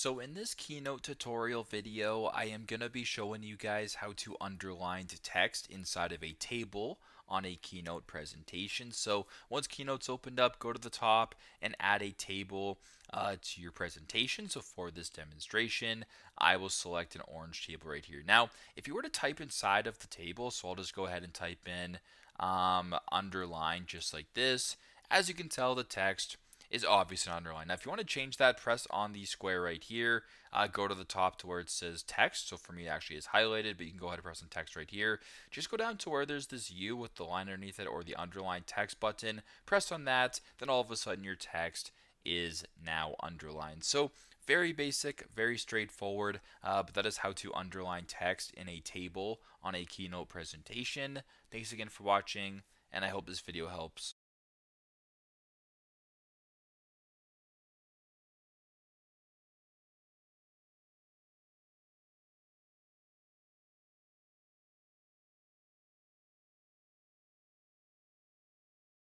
So in this Keynote tutorial video, I am going to be showing you guys how to underline text inside of a table on a Keynote presentation. So once Keynote's opened up, go to the top and add a table to your presentation. So for this demonstration, I will select an orange table right here. Now, if you were to type inside of the table, so I'll just go ahead and type in underline just like this. As you can tell, the text is obviously an underline. Now, if you want to change that, press on the square right here. Go to the top to where it says text. So for me, it actually is highlighted, but you can go ahead and press on text right here. Just go down to where there's this U with the line underneath it or the underline text button. Press on that. Then all of a sudden, your text is now underlined. So very basic, very straightforward, but that is how to underline text in a table on a Keynote presentation. Thanks again for watching, and I hope this video helps.